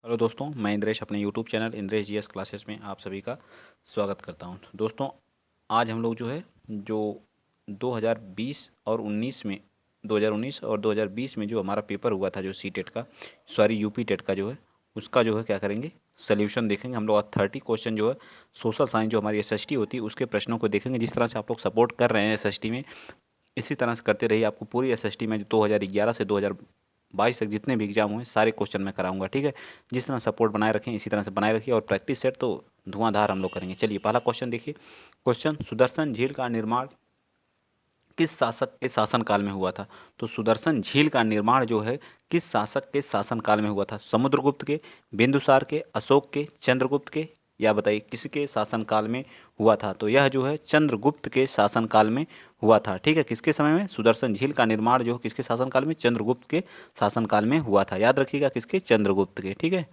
Hello दोस्तों, मैं इंद्रेश अपने YouTube channel Indresh GS classes में आप सभी का स्वागत करता हूं। दोस्तों, आज हम लोग जो 2020 और 19 में 2019 और 2020 में जो हमारा पेपर हुआ था, जो सी टेट का, सॉरी यूपी टेट का उसका क्या करेंगे, सोल्यूशन देखेंगे। हम लोग आज 30 क्वेश्चन सोशल साइंस जो हमारी एसएसटी होती है उसके प्रश्नों को देखेंगे। जिस तरह से आप लोग सपोर्ट कर रहे हैं एसएसटी में, इसी तरह से करते रहिए। आपको पूरी एसएसटी में जो 2011 से 2022 तक जितने भी एग्जाम हुए सारे क्वेश्चन मैं कराऊंगा, ठीक है। जिस तरह सपोर्ट बनाए रखें इसी तरह से बनाए रखिए, और प्रैक्टिस सेट तो धुआंधार हम लोग करेंगे। चलिए, पहला क्वेश्चन देखिए। क्वेश्चन, सुदर्शन झील का निर्माण किस शासक के शासनकाल में हुआ था? तो सुदर्शन झील का निर्माण किस शासक के शासनकाल में हुआ था? समुद्रगुप्त के, बिंदुसार के, अशोक के, चंद्रगुप्त के, या बताइए किसके शासनकाल में हुआ था? तो यह चंद्रगुप्त के शासनकाल में हुआ था, ठीक है। किसके समय में? सुदर्शन झील का निर्माण किसके शासनकाल में? चंद्रगुप्त के शासनकाल में हुआ था। याद रखिएगा, किसके? चंद्रगुप्त के, ठीक है।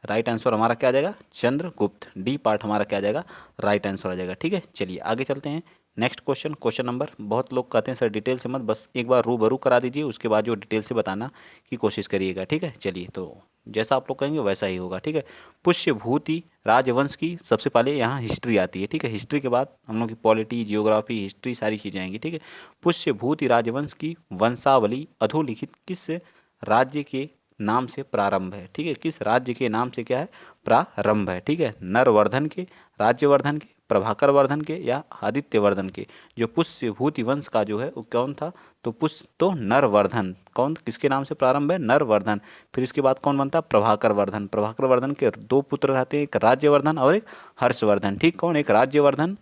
राइट आंसर हमारा क्या आ जाएगा? चंद्रगुप्त। डी पार्ट हमारा क्या आ जाएगा? राइट आंसर आ जाएगा, ठीक है। चलिए आगे चलते हैं। नेक्स्ट क्वेश्चन, क्वेश्चन नंबर, बहुत लोग कहते हैं सर डिटेल से मत, बस एक बार रूबरू करा दीजिए, उसके बाद जो डिटेल से बताना की कोशिश करिएगा, ठीक है। चलिए, तो जैसा आप लोग कहेंगे वैसा ही होगा, ठीक है। पुष्यभूति राजवंश की सबसे पहले यहाँ हिस्ट्री आती है, ठीक है। हिस्ट्री के बाद हम लोग की पॉलिटी, जियोग्राफी, हिस्ट्री सारी चीज़ें आएंगी, ठीक है। पुष्यभूति राजवंश की वंशावली अधोलिखित किस राज्य के नाम से प्रारंभ है? ठीक है, किस राज्य के नाम से क्या है? प्रारंभ है, ठीक है। नरवर्धन के, राज्यवर्धन के, प्रभाकर वर्धन के, या आदित्य वर्धन के? जो पुष्यभूति वंश का वो कौन था? तो नरवर्धन। कौन, किसके नाम से प्रारंभ है? नरवर्धन। फिर इसके बाद कौन बनता? प्रभाकर वर्धन। प्रभाकर वर्धन के दो पुत्र रहते हैं, एक राज्यवर्धन और एक हर्षवर्धन, ठीक। कौन? एक राज्यवर्धन,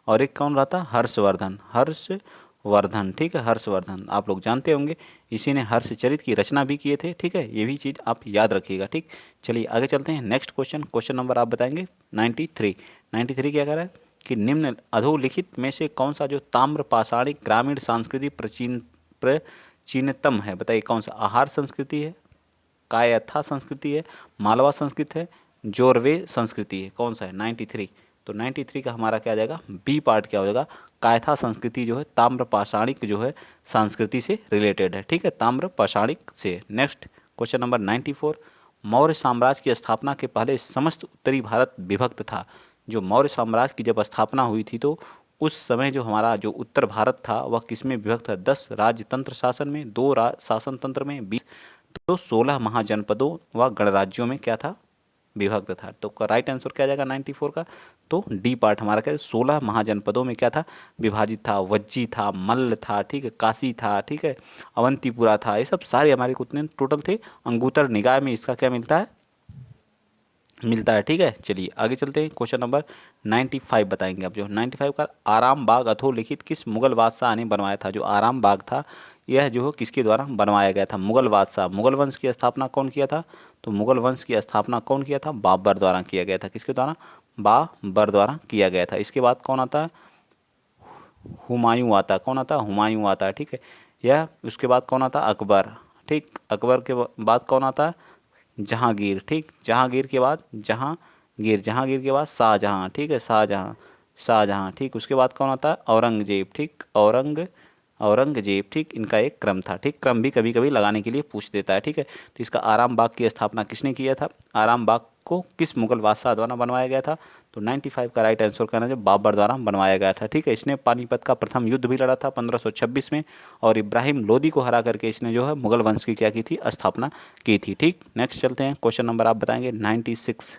और एक कौन रहता? हर्षवर्धन। हर्षवर्धन, ठीक है, हर्षवर्धन आप लोग जानते होंगे, इसी ने हर्षचरित की रचना भी किए थे, ठीक है। ये भी चीज़ आप याद रखिएगा, ठीक। चलिए आगे चलते हैं। नेक्स्ट क्वेश्चन, क्वेश्चन नंबर आप बताएंगे 93। 93 क्या कह रहा है कि निम्न अधोलिखित में से कौन सा ताम्र पाषाणिक ग्रामीण संस्कृति प्राचीनतम है? बताइए कौन सा? आहार संस्कृति है, कायथा संस्कृति है, मालवा संस्कृति है, जोरवे संस्कृति है? कौन सा है 93? तो 93 का हमारा क्या आ जाएगा? बी पार्ट क्या हो जाएगा? कायथा संस्कृति ताम्र पाषाणिक संस्कृति से रिलेटेड है, ठीक है, ताम्र पाषाणिक से। Next question number 94। मौर्य साम्राज्य की स्थापना के पहले समस्त उत्तरी भारत विभक्त था। जो मौर्य साम्राज्य की जब स्थापना हुई थी तो उस समय हमारा उत्तर भारत था वह किसमें विभक्त था? 10 राजतंत्र शासन में, 2 शासन तंत्र में, 20 तो 16 महाजनपदों व गणराज्यों में क्या था? विभक्त था। तो राइट आंसर क्या आ जाएगा 94 का? तो डी पार्ट हमारा क्या है? 16 महाजनपदों में क्या था? विभाजित था। वज्जी था, मल्ल था, ठीक है, काशी था, ठीक है, अवंतीपुरा था। ये सब सारे हमारे कितने टोटल थे? अंगुतर निकाय में इसका क्या मिलता है? ठीक है। चलिए आगे चलते हैं। क्वेश्चन नंबर 95 बताएंगे अब। जो 95 का, आराम बाग अधोलिखित किस मुगल बादशाह ने बनवाया था? जो आराम बाग था यह किसके द्वारा बनवाया गया था? मुगल बादशाह। मुगल वंश की स्थापना कौन किया था? तो मुगल वंश की स्थापना कौन किया था? बाबर द्वारा किया गया था। किसके द्वारा? बाबर द्वारा किया गया था। इसके बाद कौन आता है? हुमायूं आता है। कौन आता है? हुमायूं आता है, ठीक है। यह उसके बाद कौन आता है? अकबर, ठीक। अकबर के बाद कौन आता है? जहांगीर, ठीक। जहांगीर के बाद जहांगीर के बाद शाहजहां, ठीक है, शाहजहां, ठीक। उसके बाद कौन आता है? औरंगजेब, ठीक। औरंगजेब, ठीक। इनका एक क्रम था, ठीक। क्रम भी कभी कभी लगाने के लिए पूछ देता है, ठीक है। तो इसका आराम बाग की स्थापना किसने किया था? आराम बाग को किस मुगल बादशाह द्वारा बनवाया गया था? तो 95 का राइट आंसर करना जो बाबर द्वारा बनवाया गया था, ठीक है। इसने पानीपत का प्रथम युद्ध भी लड़ा था 1526 में, और इब्राहिम लोदी को हरा करके इसने मुगल वंश की क्या की थी? स्थापना की थी, ठीक। नेक्स्ट चलते हैं। क्वेश्चन नंबर आप बताएंगे 96।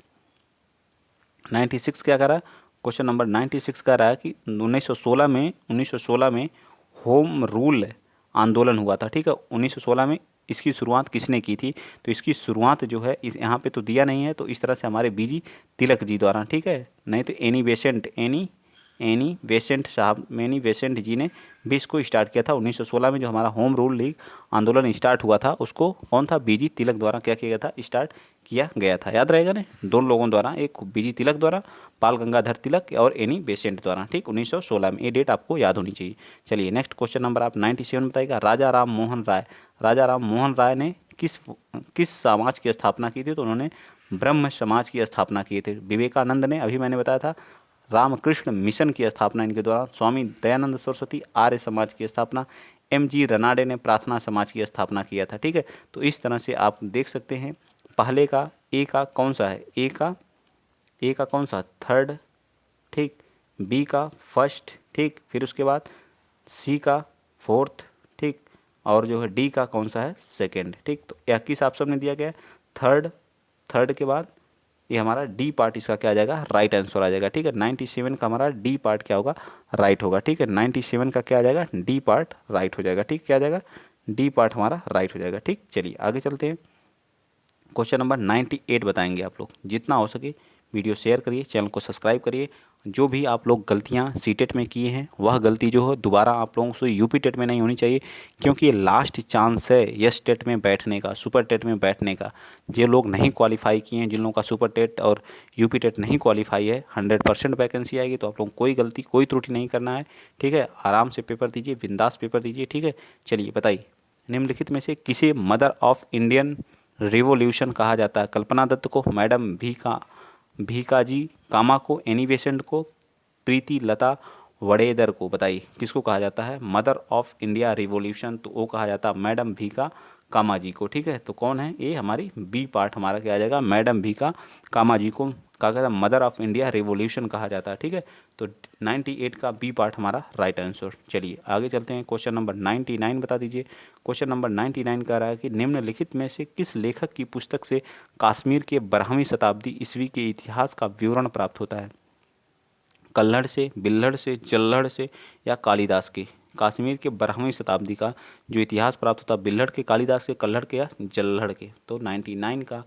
96 क्या कर रहा है? क्वेश्चन नंबर 96 कह रहा है कि 1916 में होम रूल आंदोलन हुआ था, ठीक है। 1916 में इसकी शुरुआत किसने की थी? तो इसकी शुरुआत इस यहाँ पे तो दिया नहीं है, तो इस तरह से हमारे बीजी तिलक जी द्वारा, ठीक है। नहीं तो एनी बेसेंट जी ने भी इसको स्टार्ट किया था 1916 में। जो हमारा होम रूल लीग आंदोलन स्टार्ट हुआ था उसको कौन था? बीजी तिलक द्वारा क्या किया गया था? स्टार्ट किया गया था। याद रहेगा ना, दोनों लोगों द्वारा, एक बीजी तिलक द्वारा, पाल गंगाधर तिलक, और एनी बेसेंट द्वारा, ठीक, 1916 में। ये डेट आपको याद होनी चाहिए। चलिए नेक्स्ट क्वेश्चन नंबर आप 97 बताइएगा। राजा राम मोहन राय ने किस समाज की स्थापना की थी? तो उन्होंने ब्रह्म समाज की स्थापना की थी। विवेकानंद ने, अभी मैंने बताया था, रामकृष्ण मिशन की स्थापना इनके द्वारा। स्वामी दयानंद सरस्वती आर्य समाज की स्थापना, MG रनाडे ने प्रार्थना समाज की स्थापना किया था। ठीक है, तो इस तरह से आप देख सकते हैं पहले का ए का कौन सा है, ए का कौन सा थर्ड, ठीक, बी का फर्स्ट, ठीक, फिर उसके बाद सी का फोर्थ, ठीक, और जो है डी का कौन सा है सेकंड। ठीक, तो यह किस ऑप्शन में दिया गया है थर्ड, थर्ड के बाद ये हमारा डी पार्ट इसका क्या आ जाएगा राइट आंसर आ जाएगा। ठीक है, 97 का हमारा डी पार्ट क्या होगा राइट होगा। ठीक है, 97 का क्या आ जाएगा डी पार्ट राइट हो जाएगा। ठीक, क्या आ जाएगा डी पार्ट हमारा राइट हो जाएगा। ठीक, चलिए आगे चलते हैं। क्वेश्चन नंबर 98 बताएंगे आप लोग। जितना हो सके वीडियो शेयर करिए, चैनल को सब्सक्राइब करिए। जो भी आप लोग गलतियां सीटेट में किए हैं वह गलती जो है दोबारा आप लोगों से यूपी टेट में नहीं होनी चाहिए, क्योंकि ये लास्ट चांस है यस टेट में बैठने का, सुपर टेट में बैठने का। जो लोग नहीं क्वालिफाई किए हैं, जिन लोगों का सुपर टेट और यूपी टेट नहीं क्वालिफाई है, 100% वैकेंसी आएगी, तो आप लोग कोई गलती कोई त्रुटि नहीं करना है। ठीक है, आराम से पेपर दीजिए, बिंदास पेपर दीजिए। ठीक है, चलिए बताइए निम्नलिखित में से किसे मदर ऑफ इंडियन रिवॉल्यूशन कहा जाता है? कल्पना दत्त को, मैडम भीकाजी कामा को, एनी बेसेंट को, प्रीति लता वड़ेदर को। बताइए किसको कहा जाता है मदर ऑफ इंडिया रिवॉल्यूशन? तो वो कहा जाता है मैडम भीका कामा जी को। ठीक है, तो कौन है ये हमारी बी पार्ट हमारा क्या आ जाएगा मैडम भीका कामा जी को कहा जाता है मदर ऑफ इंडिया रिवॉल्यूशन कहा जाता है। ठीक है, तो 98 का बी पार्ट हमारा राइट आंसर। चलिए आगे चलते हैं। क्वेश्चन नंबर 99 बता दीजिए। क्वेश्चन नंबर 99 कह रहा है कि निम्नलिखित में से किस लेखक की पुस्तक से कश्मीर के 12वीं शताब्दी ईस्वी के इतिहास का विवरण प्राप्त होता है? कल्हड़ से, बिल्हड़ से, जल्हड़ से या कालिदास के? कश्मीर के 12वीं शताब्दी का जो इतिहास प्राप्त होता है बिल्हड़ के, कालिदास के, कल्हड़ के या जल्हड़ के? तो 99 का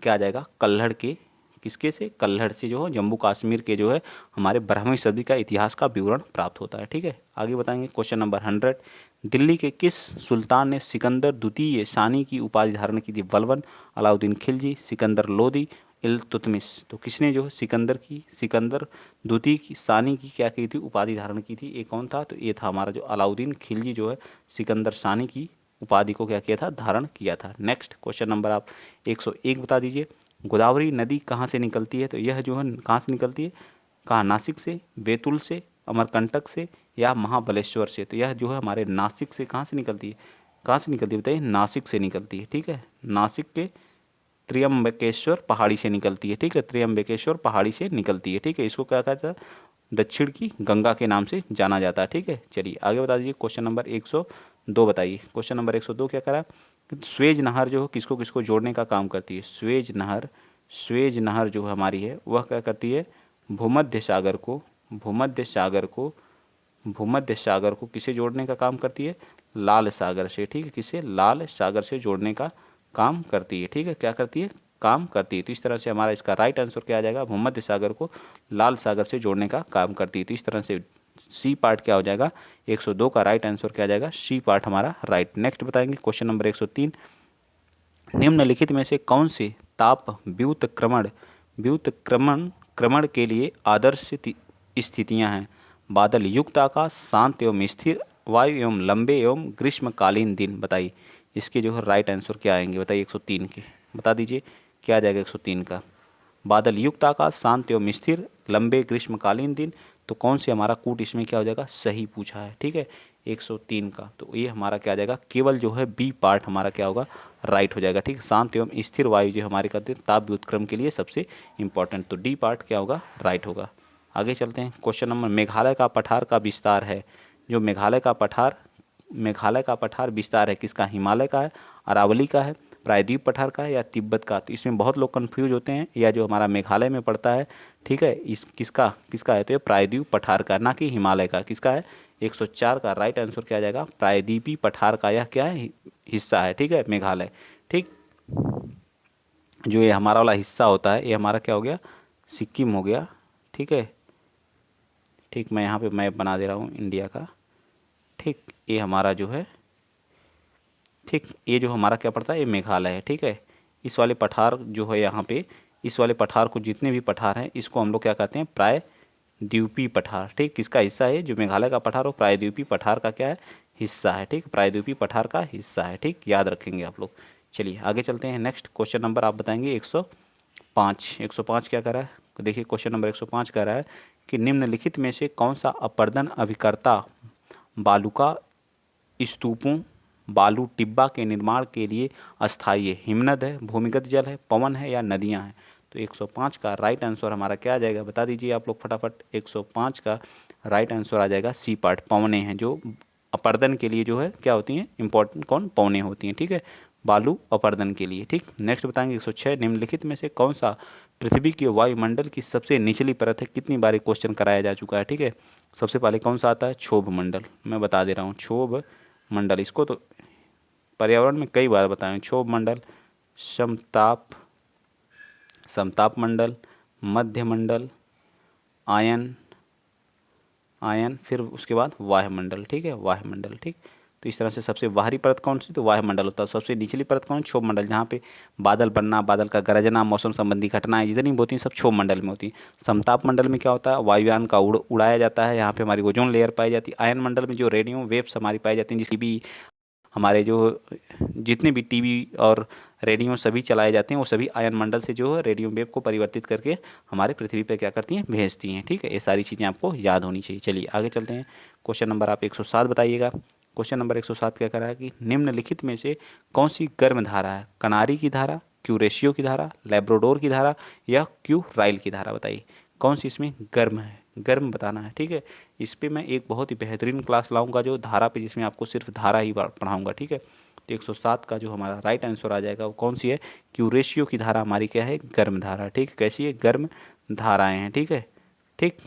क्या आ जाएगा कल्हड़ के। किसके से? कल्हड़ से जो है जम्मू कश्मीर के जो है हमारे 12वीं सदी का इतिहास का विवरण प्राप्त होता है। ठीक है, आगे बताएंगे। क्वेश्चन नंबर 100, दिल्ली के किस सुल्तान ने सिकंदर द्वितीय शानी की उपाधि धारण की थी? बलबन, अलाउद्दीन खिलजी, सिकंदर लोदी, इल्तुतमिश। तो किसने जो है सिकंदर द्वितीय की शानी की क्या की थी उपाधि धारण की थी? ये कौन था? तो ये था हमारा जो अलाउद्दीन खिलजी जो है सिकंदर शानी की उपाधि को क्या किया था धारण किया था। नेक्स्ट क्वेश्चन नंबर आप 101 बता दीजिए। गोदावरी नदी कहाँ से निकलती है? तो यह जो है कहाँ से निकलती है? कहाँ? नासिक से, बैतूल से, अमरकंटक से या महाबलेश्वर से? तो यह जो है हमारे नासिक से कहाँ से निकलती है? कहाँ से निकलती है बताइए? नासिक से निकलती है। ठीक है, नासिक के त्र्यंबकेश्वर पहाड़ी से निकलती है। ठीक है, त्र्यंबकेश्वर पहाड़ी से निकलती है। ठीक है, इसको क्या कहता है? दक्षिण की गंगा के नाम से जाना जाता है। ठीक है, चलिए आगे बता दीजिए। क्वेश्चन नंबर 102 बताइए। क्वेश्चन नंबर 102 क्या करा? स्वेज नहर जो है किसको किसको जोड़ने का काम करती है? स्वेज नहर जो हमारी है वह क्या करती है? भूमध्य सागर को किसे जोड़ने का काम करती है? लाल सागर से। ठीक है, किसे? लाल सागर से जोड़ने का काम करती है। ठीक है, क्या करती है? काम करती है। तो इस तरह से हमारा इसका राइट आंसर क्या आ जाएगा? भूमध्य सागर को लाल सागर से जोड़ने का काम करती है। तो इस तरह से सी पार्ट क्या हो जाएगा? 102 का राइट आंसर क्या आ जाएगा? सी पार्ट हमारा राइट। नेक्स्ट बताएंगे क्वेश्चन नंबर 103, निम्नलिखित में से कौन से ताप व्युत्क्रमण के लिए आदर्श स्थितियां हैं? बादल युक्त आकाश, शांत एवं स्थिर वायु एवं लंबे एवं ग्रीष्मकालीन दिन। बताइए इसके जो है राइट आंसर क्या आएंगे? बताइए 103 के बता दीजिए क्या आ जाएगा 103 का? बादल युक्त आकाश, शांत एवं स्थिर, लंबे ग्रीष्मकालीन दिन। तो कौन से हमारा कूट इसमें क्या हो जाएगा? सही पूछा है। ठीक है, 103 का तो ये हमारा क्या आ जाएगा? केवल जो है बी पार्ट हमारा क्या होगा? राइट हो जाएगा। ठीक, शांत एवं स्थिर वायु जो हमारे कहते हैं ताप व्युत्क्रम के लिए सबसे इंपॉर्टेंट, तो डी पार्ट क्या होगा? राइट होगा। आगे चलते हैं। क्वेश्चन नंबर, मेघालय का पठार का विस्तार है। जो मेघालय का पठार विस्तार है किसका? हिमालय का है, अरावली का है, प्रायद्वीप पठार का है या तिब्बत का? तो इसमें बहुत लोग कंफ्यूज होते हैं। या जो हमारा मेघालय में पड़ता है, ठीक है, इस किसका है? तो ये प्रायद्वीप पठार का, ना कि हिमालय का। किसका है? 104 का राइट आंसर क्या आ जाएगा? प्रायद्वीपी पठार का यह क्या है? हिस्सा है। ठीक है, मेघालय। ठीक, जो ये हमारा वाला हिस्सा होता है ये हमारा क्या हो गया? सिक्किम हो गया। ठीक है, ठीक, मैं यहाँ पे मैप बना दे रहा हूँ इंडिया का। ठीक, ये हमारा जो है, ठीक, ये जो हमारा क्या पड़ता है? ये मेघालय है। ठीक है, इस वाले पठार जो है यहाँ पे, इस वाले पठार को, जितने भी पठार हैं इसको हम लोग क्या कहते हैं? प्रायद्वीपी पठार। ठीक, किसका हिस्सा है? जो मेघालय का पठार हो प्रायद्वीपी पठार का क्या है? हिस्सा है। ठीक, प्रायद्वीपी पठार का हिस्सा है। ठीक, याद रखेंगे आप लोग। चलिए आगे चलते हैं। नेक्स्ट क्वेश्चन नंबर आप बताएंगे 105 क्या कह रहा है? तो देखिए क्वेश्चन नंबर 105 कह रहा है कि निम्नलिखित में से कौन सा अपर्दन अभिकर्ता बालुका स्तूपों, बालू टिब्बा के निर्माण के लिए अस्थायी है? हिमनद है, भूमिगत जल है, पवन है या नदियां हैं? तो 105 का राइट आंसर हमारा क्या आ जाएगा, बता दीजिए आप लोग फटाफट। 105 का राइट आंसर आ जाएगा सी पार्ट, पवने हैं, जो अपर्दन के लिए जो है क्या होती हैं, इंपॉर्टेंट कौन, पवने होती हैं, ठीक है, बालू अपर्दन के लिए, ठीक। नेक्स्ट बताएंगे 106, निम्नलिखित में से कौन सा पृथ्वी के वायुमंडल की सबसे निचली परत है? कितनी बार क्वेश्चन कराया जा चुका है, ठीक है। सबसे पहले कौन सा आता है, क्षोभ मंडल, मैं बता दे रहा हूँ, क्षोभ मंडल, इसको तो पर्यावरण में कई बार बताएं। क्षोभ मंडल, समताप, समताप मंडल, मध्य मंडल, आयन, आयन, फिर उसके बाद वायुमंडल, ठीक है, वायुमंडल, ठीक। तो इस तरह से सबसे बाहरी परत कौन सी, तो वायुमंडल होता है। सबसे निचली परत कौन, क्षोभ मंडल, जहाँ पे बादल बनना, बादल का गरजना, मौसम संबंधी घटनाएं जितनी भी होती हैं सब क्षोभ मंडल में होती हैं। समताप मंडल में क्या होता है, वायुयान का उड़ाया जाता है, यहाँ पे हमारी ओजोन लेयर पाई जाती है। आयन मंडल में जो रेडियो वेव्स हमारी पाई जाती हैं, जिसकी भी हमारे जो जितने भी टीवी और रेडियो सभी चलाए जाते हैं, वो सभी आयन मंडल से जो है रेडियो वेव को परिवर्तित करके हमारे पृथ्वी पर क्या करती हैं, भेजती हैं, ठीक है। ये सारी चीज़ें आपको याद होनी चाहिए। चलिए आगे चलते हैं। क्वेश्चन नंबर आप 107 बताइएगा। क्वेश्चन नंबर 107 क्या कर रहा है कि निम्नलिखित में से कौन सी गर्म धारा है? कनारी की धारा, क्यूरेशियो की धारा, लैब्राडोर की धारा या क्यू राइल की धारा? बताइए कौन सी इसमें गर्म है, गर्म बताना है, ठीक है। इस पे मैं एक बहुत ही बेहतरीन क्लास लाऊंगा जो धारा पे, जिसमें आपको सिर्फ धारा ही पढ़ाऊंगा, ठीक है। तो 107 का जो हमारा राइट आंसर आ जाएगा वो कौन सी है, क्यूरेशियो की धारा हमारी क्या है, गर्म धारा, ठीक। कैसी है, गर्म धाराएं हैं, ठीक है, ठीक।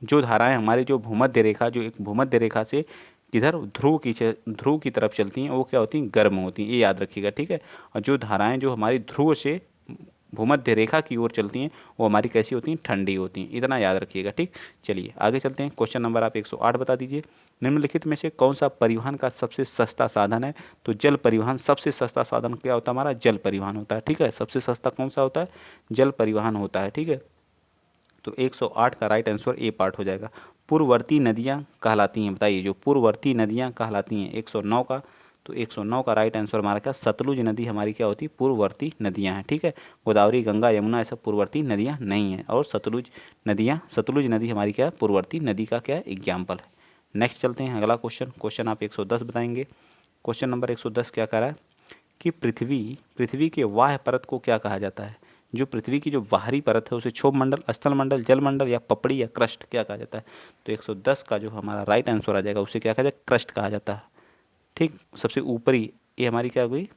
जो धाराएं हमारी जो भूमध्य रेखा, जो एक भूमध्य रेखा से किधर ध्रुव की तरफ चलती हैं, वो क्या होती हैं, गर्म होती हैं, ये याद रखिएगा, ठीक है। और जो धाराएं जो हमारी ध्रुव से भूमध्य रेखा की ओर चलती हैं, वो हमारी कैसी होती हैं, ठंडी होती हैं, इतना याद रखिएगा, ठीक। चलिए आगे चलते हैं। क्वेश्चन नंबर आप 108 बता दीजिए। निम्नलिखित में से कौन सा परिवहन का सबसे सस्ता साधन है? तो जल परिवहन, सबसे सस्ता साधन क्या होता है हमारा, जल परिवहन होता है, ठीक है। सबसे सस्ता कौन सा होता है, जल परिवहन होता है, ठीक है। तो 108 का राइट आंसर ए पार्ट हो जाएगा। पूर्ववर्ती नदियाँ कहलाती हैं, बताइए जो पूर्ववर्ती नदियाँ कहलाती हैं, 109 का। तो 109 का राइट आंसर हमारा क्या, सतलुज नदी हमारी क्या होती है, पूर्ववर्ती नदियाँ हैं, ठीक है। गोदावरी, गंगा, यमुना, ये सब पूर्ववर्ती नदियाँ नहीं हैं, और सतलुज नदी हमारी क्या है, पूर्ववर्ती नदी का क्या एग्जाम्पल है। नेक्स्ट चलते हैं अगला क्वेश्चन। क्वेश्चन आप 110 बताएंगे। क्वेश्चन नंबर 110 क्या कह रहा है कि पृथ्वी के वाह्य परत को क्या कहा जाता है? जो पृथ्वी की जो बाहरी परत है उसे क्षोभ मंडल, स्थल मंडल, जल मंडल या पपड़ी या क्रस्ट क्या कहा जाता है? तो 110 का जो हमारा राइट आंसर आ जाएगा उसे क्या कहा जाएगा, क्रस्ट कहा जाता है, ठीक। सबसे ऊपरी, ये हमारी क्या हो गई,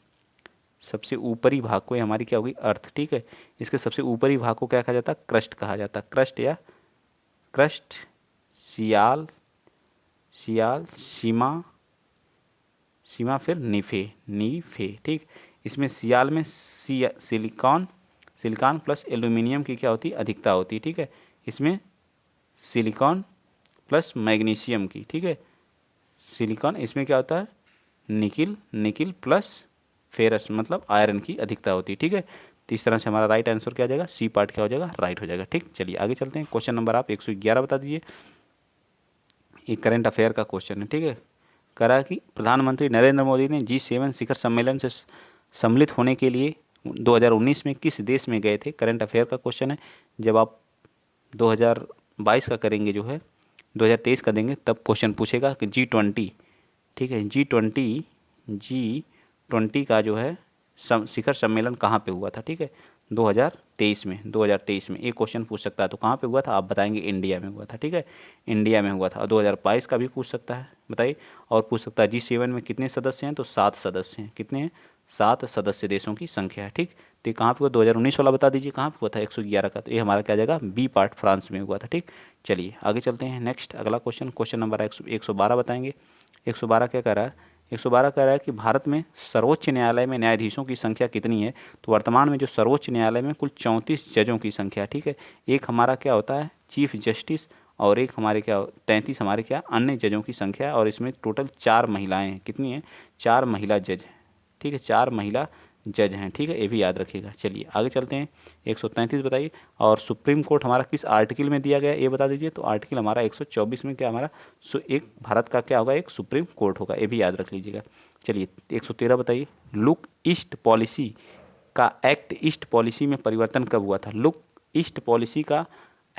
सबसे ऊपरी भाग को, ये हमारी क्या होगी, अर्थ, ठीक है। इसके सबसे ऊपरी भाग को क्या कहा जाता है, क्रस्ट कहा जाता है, क्रस्ट या क्रस्ट। सियाल, सियाल, सीमा, सीमा, फिर नीफे, ठीक। इसमें सियाल में सिलिकॉन प्लस एल्यूमिनियम की क्या होती है, अधिकता होती है, ठीक है। इसमें सिलिकॉन प्लस मैग्नीशियम की, ठीक है। सिलिकॉन, इसमें क्या होता है, निकिल प्लस फेरस मतलब आयरन की अधिकता होती है, ठीक है। तो इस तरह से हमारा राइट आंसर क्या आ जाएगा, सी पार्ट क्या हो जाएगा, राइट हो जाएगा, ठीक। चलिए आगे चलते हैं। क्वेश्चन नंबर आप 111 बता दीजिए। ये करंट अफेयर का क्वेश्चन है, ठीक है। करा कि प्रधानमंत्री नरेंद्र मोदी ने G7 शिखर सम्मेलन से सम्मिलित होने के लिए 2019 में किस देश में गए थे? करंट अफेयर का क्वेश्चन है। जब आप 2022 का करेंगे, जो है 2023 का देंगे, तब क्वेश्चन पूछेगा कि G20, ठीक है, G20 का जो है शिखर सम्मेलन कहाँ पे हुआ था, ठीक है, 2023 में एक क्वेश्चन पूछ सकता है। तो कहाँ पे हुआ था, आप बताएंगे इंडिया में हुआ था, ठीक है, इंडिया में हुआ था। और 2022 का भी पूछ सकता है, बताइए। और पूछ सकता है G7 में कितने सदस्य हैं, तो 7 सदस्य हैं। कितने हैं, 7 सदस्य देशों की संख्या है, ठीक। तो ये कहाँ पे हुआ, 2019 वाला बता दीजिए कहाँ पे हुआ था, 111 का। तो ये हमारा क्या जाएगा, बी पार्ट, फ्रांस में हुआ था, ठीक। चलिए आगे चलते हैं। नेक्स्ट अगला क्वेश्चन नंबर 112 बताएंगे। 112 क्या कह रहा है, 112 कह रहा है कि भारत में सर्वोच्च न्यायालय में न्यायाधीशों की संख्या कितनी है? तो वर्तमान में जो सर्वोच्च न्यायालय में कुल 34 जजों की संख्या, ठीक है। एक हमारा क्या होता है, चीफ जस्टिस, और एक हमारे क्या 33 हमारे क्या अन्य जजों की संख्या है। और इसमें टोटल 4 महिलाएं हैं। कितनी हैं, 4 महिला जज हैं, ठीक है, 4 महिला जज हैं, ठीक है, ये भी याद रखिएगा। चलिए आगे चलते हैं। 133 बताइए। और सुप्रीम कोर्ट हमारा किस आर्टिकल में दिया गया, ये बता दीजिए। तो आर्टिकल हमारा 124 में क्या हमारा एक भारत का क्या होगा, एक सुप्रीम कोर्ट होगा, ये भी याद रख लीजिएगा। चलिए 113 बताइए। लुक ईस्ट पॉलिसी का एक्ट ईस्ट पॉलिसी में परिवर्तन कब हुआ था? लुक ईस्ट पॉलिसी का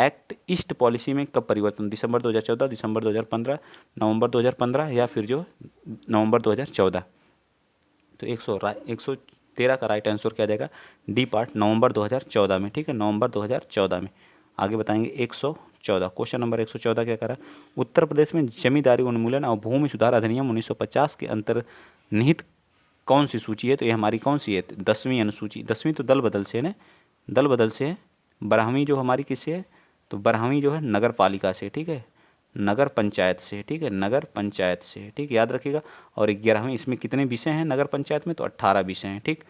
एक्ट ईस्ट पॉलिसी में कब परिवर्तन, दिसंबर 2014, दिसंबर 2015, नवंबर 2015 या फिर जो नवंबर 2014। तो 113 का राइट आंसर क्या आ जाएगा, डी पार्ट, नवंबर 2014 में। ठीक है, नवंबर 2014 में। आगे बताएंगे 114, क्वेश्चन नंबर 114 क्या करा, उत्तर प्रदेश में जमींदारी उन्मूलन और भूमि सुधार अधिनियम 1950 के अंतर्निहित कौन सी सूची है। तो ये हमारी कौन सी है, 10वीं अनुसूची। 10वीं तो दल बदल से है ना, दल बदल से है। 12वीं जो हमारी किससे है, तो 12वीं जो है नगर पालिका से। ठीक है, नगर पंचायत से। ठीक है, नगर पंचायत से। ठीक, याद रखिएगा। और 11वीं, इसमें कितने विषय हैं नगर पंचायत में, तो 18 विषय हैं। ठीक,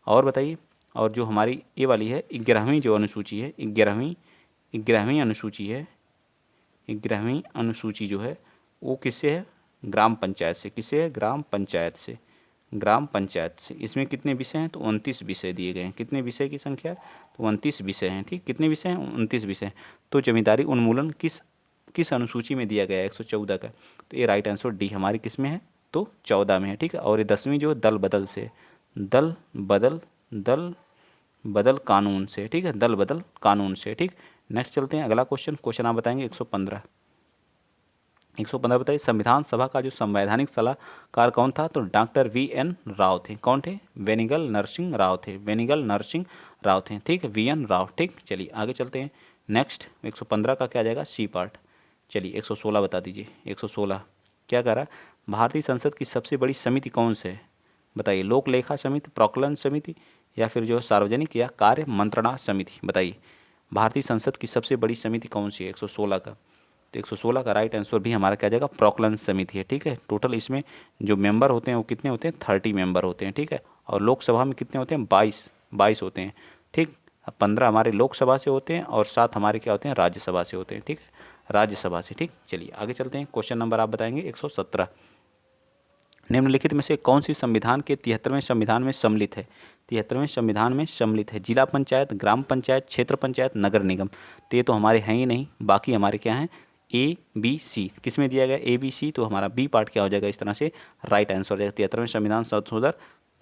और बताइए, और जो हमारी ये वाली है 11वीं जो अनुसूची है, 11वीं अनुसूची है, 11वीं अनुसूची जो है वो किससे है, ग्राम पंचायत से। किससे है, ग्राम पंचायत से। ग्राम पंचायत से। इसमें कितने विषय हैं, तो 29 विषय दिए गए हैं। कितने विषय की संख्या है, तो 29 विषय हैं। ठीक, कितने विषय हैं, 29 विषय हैं। तो जमींदारी उन्मूलन किस अनुसूची में दिया गया है, 114 का। तो ये राइट आंसर डी हमारी किस में है, तो 14 में है। ठीक है, और ये 10वीं जो है दल बदल से, दल बदल कानून से। ठीक है, दल बदल कानून से। ठीक, नेक्स्ट चलते हैं अगला क्वेश्चन आप बताएंगे 115। 115 बताइए, संविधान सभा का जो संवैधानिक सलाहकार कौन था, तो डॉक्टर VN राव थे। कौन थे, वेनिगल नरसिंह राव थे। वेनिगल नरसिंह राव थे। ठीक है, VN राव। ठीक, चलिए आगे चलते हैं। नेक्स्ट 115 का क्या आ जाएगा, सी पार्ट। चलिए 116 बता दीजिए। 116 क्या कह रहा है, भारतीय संसद की सबसे बड़ी समिति कौन से है, बताइए। लोक लेखा समिति, प्रॉक्लन समिति, या फिर जो सार्वजनिक या कार्य मंत्रणा समिति। बताइए भारतीय संसद की सबसे बड़ी समिति कौन सी है 116 का। तो 116 का राइट आंसर भी हमारा क्या जाएगा, प्रॉक्लन समिति है। ठीक है, टोटल इसमें जो मेंबर होते हैं वो कितने होते हैं, 30 मेंबर होते हैं। ठीक है, और लोकसभा में कितने होते हैं, 22 होते हैं। ठीक, 15 हमारे लोकसभा से होते हैं और 7 हमारे क्या होते हैं, राज्यसभा से होते हैं। ठीक है, राज्यसभा से। ठीक, चलिए आगे चलते हैं। क्वेश्चन नंबर आप बताएंगे 117, निम्नलिखित में से कौन सी संविधान के 73वें संविधान में सम्मिलित है। 73वें संविधान में सम्मिलित है, जिला पंचायत, ग्राम पंचायत, क्षेत्र पंचायत, नगर निगम। तो ये तो हमारे हैं ही नहीं, बाकी हमारे क्या हैं, ABC। किस में दिया गया, ABC, तो हमारा बी पार्ट क्या हो जाएगा, इस तरह से राइट आंसर हो जाएगा। 73वें संविधान संशोधन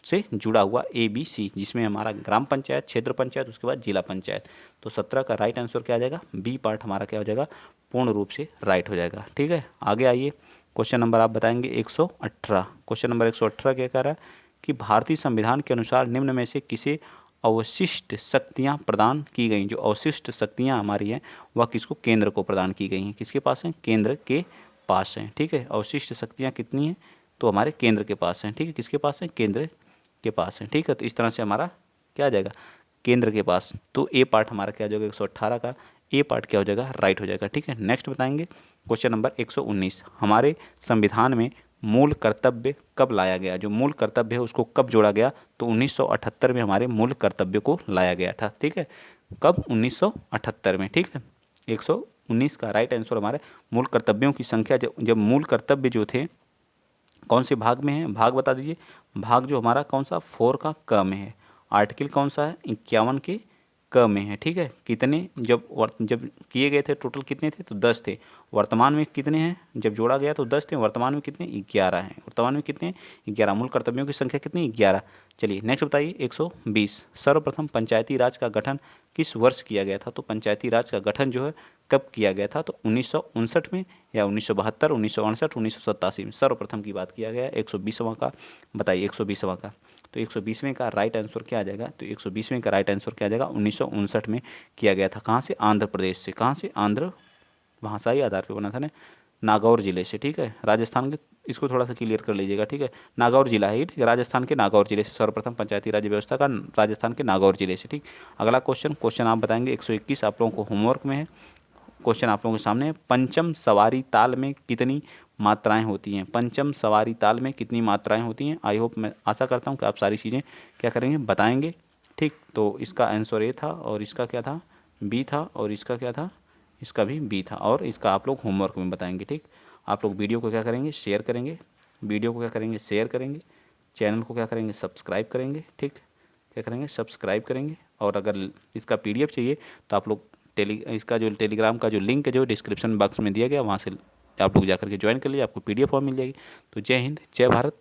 से जुड़ा हुआ ABC, जिसमें हमारा ग्राम पंचायत, क्षेत्र पंचायत, उसके बाद जिला पंचायत। तो 17 का राइट आंसर क्या आ जाएगा, बी पार्ट हमारा क्या हो जाएगा, पूर्ण रूप से राइट हो जाएगा। ठीक है, आगे आइए। क्वेश्चन नंबर आप बताएंगे 118। क्वेश्चन नंबर 118 क्या कह रहा है कि भारतीय संविधान के अनुसार निम्न में से किसे अवशिष्ट शक्तियां प्रदान की गई। जो अवशिष्ट शक्तियां हमारी हैं वह किसको, केंद्र को प्रदान की गई हैं। किसके पास हैं, केंद्र के पास हैं। ठीक है, अवशिष्ट शक्तियां कितनी हैं, तो हमारे केंद्र के पास हैं। ठीक है, किसके पास हैं, केंद्र के पास हैं। ठीक है, तो इस तरह से हमारा क्या आ जाएगा, केंद्र के पास। तो ए पार्ट हमारा क्या हो जाएगा, 118 का ए पार्ट क्या हो जाएगा, राइट हो जाएगा। ठीक है, नेक्स्ट बताएंगे क्वेश्चन नंबर 119, हमारे संविधान में मूल कर्तव्य कब लाया गया। जो मूल कर्तव्य है उसको कब जोड़ा गया, तो 1978 में हमारे मूल कर्तव्य को लाया गया था। ठीक है, कब, 1978 में। ठीक है, 119 का राइट आंसर हमारे मूल कर्तव्यों की संख्या, जब मूल कर्तव्य जो थे कौन से भाग में है, भाग बता दीजिए। भाग जो हमारा कौन सा, 4 का क में है। आर्टिकल कौन सा है, 51 के क में है। ठीक है, कितने जब किए गए थे टोटल कितने थे, तो 10 थे। वर्तमान में कितने हैं, जब जोड़ा गया तो 10 थे, वर्तमान में कितने, 11 हैं। वर्तमान में कितने हैं, 11। मूल कर्तव्यों की संख्या कितनी, 11। चलिए नेक्स्ट बताइए 120, सर्वप्रथम पंचायती राज का गठन किस वर्ष किया गया था। तो पंचायती राज का गठन जो है कब किया गया था, तो 1959 में, या 1972, 1968, 1987 में सर्वप्रथम की बात किया गया। 120वां का बताइए, 120वां का। तो 120वें का राइट आंसर क्या आ जाएगा, तो 120वें का राइट आंसर क्या आ जाएगा, 1959 में किया गया था। कहाँ से, आंध्र प्रदेश से। कहाँ से, आंध्र भाषाई आधार पर बना था ना, नागौर जिले से। ठीक है, राजस्थान के, इसको थोड़ा सा क्लियर कर लीजिएगा। ठीक है, नागौर जिला है। ठीक है, राजस्थान के नागौर जिले से सर्वप्रथम पंचायती राज व्यवस्था का राजस्थान के नागौर जिले से। ठीक, अगला क्वेश्चन आप बताएंगे 121, आप लोगों को होमवर्क में है। क्वेश्चन आप लोगों के सामने है, पंचम सवारी ताल में कितनी मात्राएं होती हैं। पंचम सवारी ताल में कितनी मात्राएं होती हैं। आई होप, मैं आशा करता हूं कि आप सारी चीज़ें क्या करेंगे, बताएंगे। ठीक, तो इसका आंसर ए था, और इसका क्या था, बी था, और इसका क्या था, इसका भी बी था, और इसका आप लोग होमवर्क में बताएंगे। ठीक, आप लोग वीडियो को क्या करेंगे, शेयर करेंगे। वीडियो को क्या करेंगे, शेयर करेंगे। चैनल को क्या करेंगे, सब्सक्राइब करेंगे। ठीक, क्या करेंगे, सब्सक्राइब करेंगे। और अगर इसका PDF चाहिए तो आप लोग इसका जो टेलीग्राम का जो लिंक है जो डिस्क्रिप्शन बॉक्स में दिया गया, वहाँ से आप लोग जाकर के ज्वाइन कर लीजिए, आपको PDF फॉर्म मिल जाएगी। तो जय हिंद, जय भारत।